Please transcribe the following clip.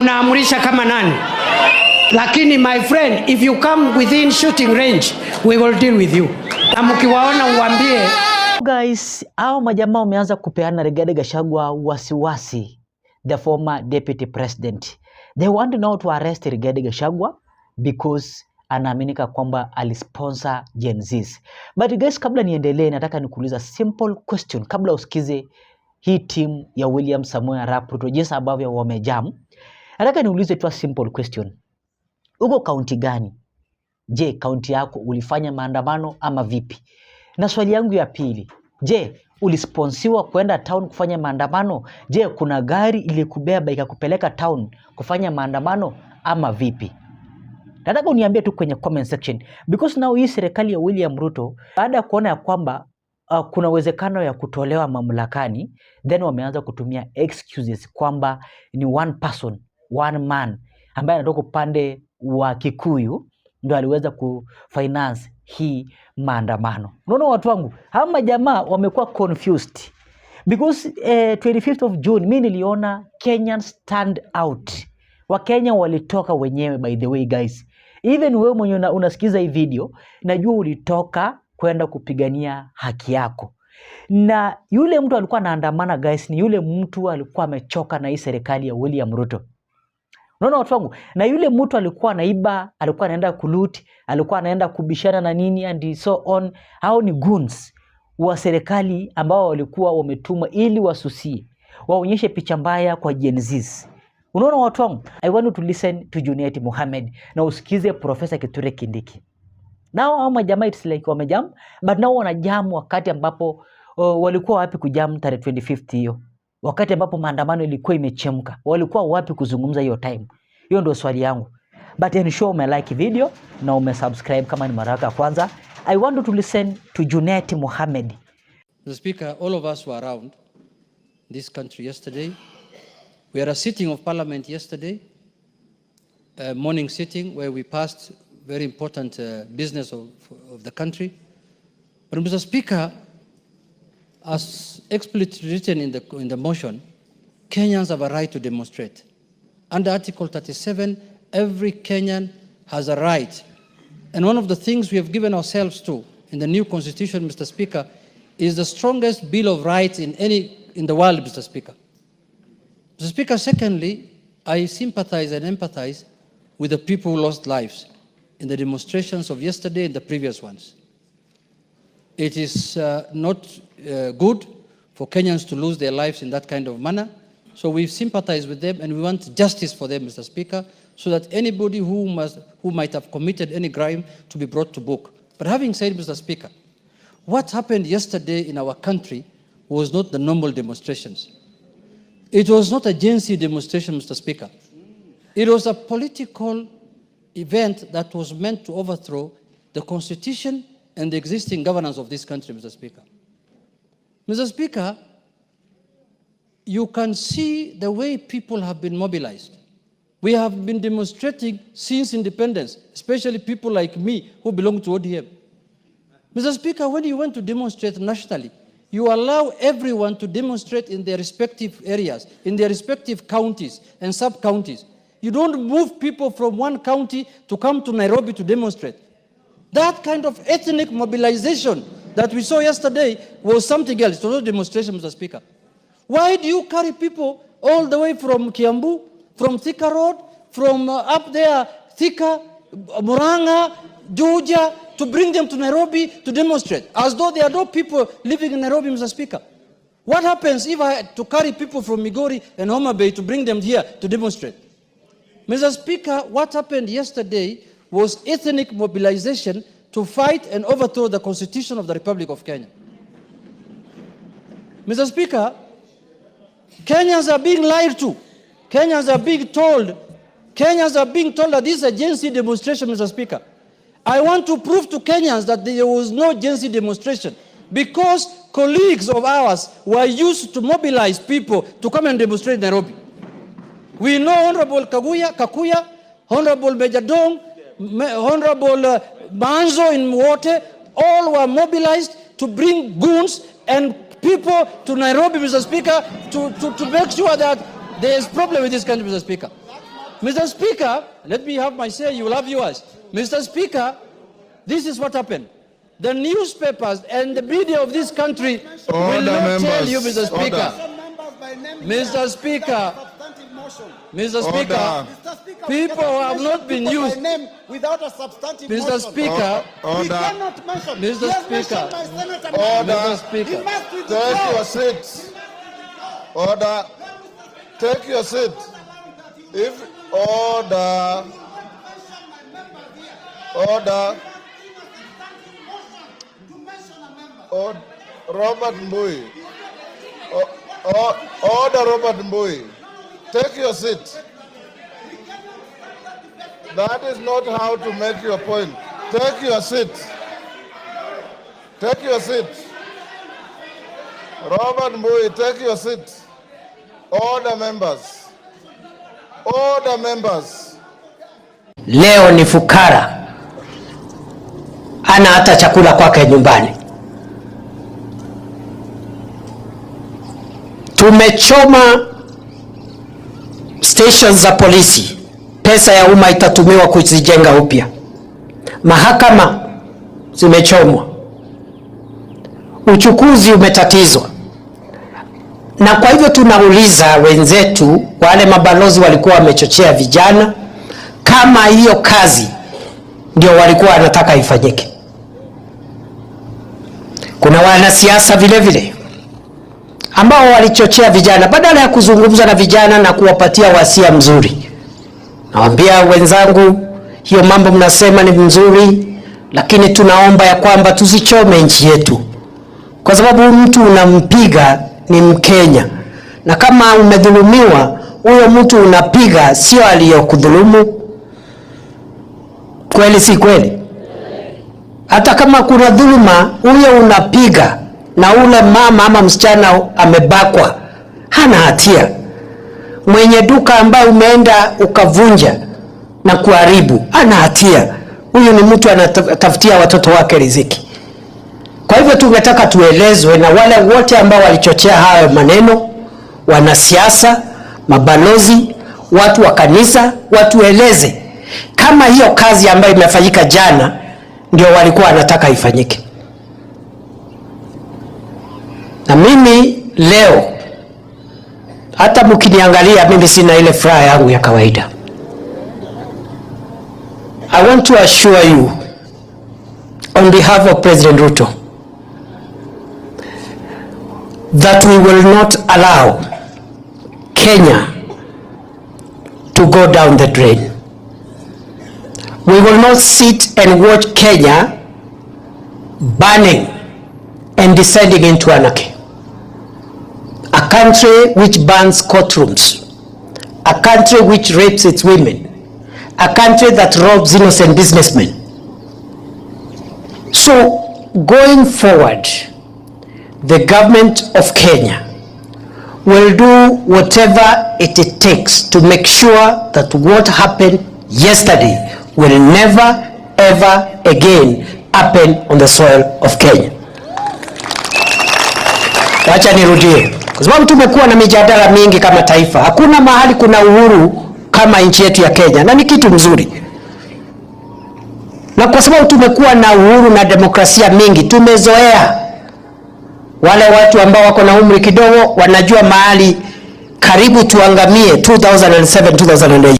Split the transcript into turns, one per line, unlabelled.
Unaamurisha kama nani? Lakini my friend, if you come within shooting range, we will deal with you. Na mkiwaona uambie.
Guys, hao majamaa wameanza kupeana Rigathi Gachagua wasiwasi, the former deputy president. They want now to arrest Rigathi Gachagua because anaaminika kwamba alisponsor Gen Zs. But guys, kabla niendelee nataka nikuuliza simple question kabla usikize hii team ya William Samoei Arap Ruto jinsi ambavyo wamejam. Nataka niulize tu simple question. Uko kaunti gani? Je, kaunti yako ulifanya maandamano ama vipi? Na swali yangu ya pili, je, ulisponsiwa kwenda town kufanya maandamano? Je, kuna gari ilikubeba ikakupeleka town kufanya maandamano ama vipi? Nataka uniambie tu kwenye comment section, because now hii serikali ya William Ruto baada ya kuona ya kwamba kuna uwezekano ya kutolewa mamlakani, then wameanza kutumia excuses kwamba ni one person, one man ambaye anatoka upande wa Kikuyu ndio aliweza kufinance hii maandamano. Unaona watu wangu, hawa jamaa wamekuwa confused because 25th of June mimi niliona Kenyan stand out. Wakenya walitoka wenyewe, by the way guys. Even wewe mwenye unasikiza hii video, najua ulitoka kwenda kupigania haki yako. Na yule mtu alikuwa anaandamana guys, ni yule mtu alikuwa amechoka na hii serikali ya William Ruto. Unaona watu wangu, na yule mtu alikuwa anaiba, alikuwa anaenda kuluti, alikuwa anaenda kubishana na nini and so on. Hao ni goons wa serikali ambao walikuwa wametumwa ili wasusie, waonyeshe picha mbaya kwa Gen Zs. Unaona watu wangu, I want you to listen to Junet Mohamed na usikize Professor Kithure Kindiki. Nao hao majamaa it's like wamejam, but nao wanajam wakati ambapo walikuwa wapi kujam tarehe 25th hiyo? Wakati ambapo maandamano ilikuwa imechemka. Walikuwa wapi kuzungumza hiyo time? Hiyo ndio swali yangu. But ensure ume like video na ume subscribe kama ni mara ya kwanza. I want you to listen to Junet Mohamed.
Mr. Speaker, all of us were around this country yesterday. We had a sitting of Parliament yesterday, a morning sitting where we passed very important business of the country. But Mr. Speaker, as explicitly written in the motion, Kenyans have a right to demonstrate. Under Article 37, every Kenyan has a right. And one of the things we have given ourselves to in the new constitution, Mr. Speaker, is the strongest Bill of Rights in the world, Mr. Speaker. Mr. Speaker, secondly, I sympathize and empathize with the people who lost lives in the demonstrations of yesterday and the previous ones. It is not good for Kenyans to lose their lives in that kind of manner. So we sympathize with them and we want justice for them, Mr. Speaker, so that anybody who might have committed any crime to be brought to book. But having said, Mr. Speaker, what happened yesterday in our country was not the normal demonstrations. It was not a Gen Z demonstration, Mr. Speaker. It was a political event that was meant to overthrow the constitution and the existing governance of this country, Mr. Speaker. Mr. Speaker, you can see the way people have been mobilized. We have been demonstrating since independence, especially people like me who belong to ODM. Mr. Speaker, when you want to demonstrate nationally, you allow everyone to demonstrate in their respective areas, in their respective counties and sub-counties. You don't move people from one county to come to Nairobi to demonstrate. That kind of ethnic mobilization that we saw yesterday was something else. It was a demonstration, Mr. Speaker. Why do you carry people all the way from Kiambu, from Thika Road, from up there, Thika, Murang'a, Juja, to bring them to Nairobi to demonstrate, as though there are no people living in Nairobi, Mr. Speaker? What happens if I had to carry people from Migori and Homa Bay to bring them here to demonstrate? Mr. Speaker, what happened yesterday was ethnic mobilization to fight and overthrow the Constitution of the Republic of Kenya. Mr. Speaker, Kenyans are being lied to. Kenyans are being told that this is a Gen Z demonstration, Mr. Speaker. I want to prove to Kenyans that there was no Gen Z demonstration because colleagues of ours were used to mobilize people to come and demonstrate in Nairobi. We know Honorable Kakuya, Honorable Major Dong, Honorable Manzo in Mwote, all were mobilized to bring goons and people to Nairobi, Mr. Speaker, to make sure that there is problem with this country, Mr. Speaker. Mr. Speaker, let me have my say, you will have yours. Mr. Speaker, this is what happened. The newspapers and the media of this country will not tell you, Mr. Speaker. Mr. Speaker, Mr. Speaker, people have not been used.
Without a substantive
Mr. Speaker,
Mr.
Speaker,
Order.
Mr. Speaker,
Take your seat. Order. Take your seat. If order. Robert Mbui. Order, Robert Mbui. Take your seat. That is not how to make your point. Take your seat. Take your seat. Robert Mbui, take your seat. Order, members. Order, members.
Leo ni fukara, ana hata chakula kwake nyumbani. Tumechoma stations za polisi, pesa ya umma itatumiwa kuzijenga upya. Mahakama zimechomwa, uchukuzi umetatizwa. Na kwa hivyo tunauliza wenzetu, wale mabalozi walikuwa wamechochea vijana, kama hiyo kazi ndio walikuwa wanataka ifanyike. Kuna wanasiasa vile vile ambao walichochea vijana, badala ya kuzungumza na vijana na kuwapatia wasia mzuri. Nawaambia wenzangu, hiyo mambo mnasema ni mzuri, lakini tunaomba ya kwamba tusichome nchi yetu, kwa sababu mtu unampiga ni Mkenya, na kama umedhulumiwa, huyo mtu unapiga sio aliyokudhulumu. Kweli si kweli? Hata kama kuna dhuluma, huyo unapiga, na ule mama ama msichana amebakwa hana hatia. Mwenye duka ambaye umeenda ukavunja na kuharibu hana hatia. Huyu ni mtu anatafutia watoto wake riziki. Kwa hivyo tungetaka tuelezwe na wale wote ambao walichochea hayo maneno, wanasiasa, mabalozi, watu wa kanisa, watueleze kama hiyo kazi ambayo imefanyika jana ndio walikuwa wanataka ifanyike. Na mimi leo, hata mkiniangalia mimi sina ile furaha yangu ya kawaida. I want to assure you on behalf of President Ruto that we will not allow Kenya to go down the drain. We will not sit and watch Kenya burning and descending into anarchy. A country which burns courtrooms, a country which rapes its women, a country that robs innocent businessmen. So, going forward, the government of Kenya will do whatever it takes to make sure that what happened yesterday will never ever again happen on the soil of Kenya. Wacha nirudie, kwa sababu tumekuwa na mijadala mingi kama taifa. Hakuna mahali kuna uhuru kama nchi yetu ya Kenya, na ni kitu mzuri. Na kwa sababu tumekuwa na uhuru na demokrasia mingi, tumezoea. Wale watu ambao wako na umri kidogo wanajua mahali karibu tuangamie 2007 2008.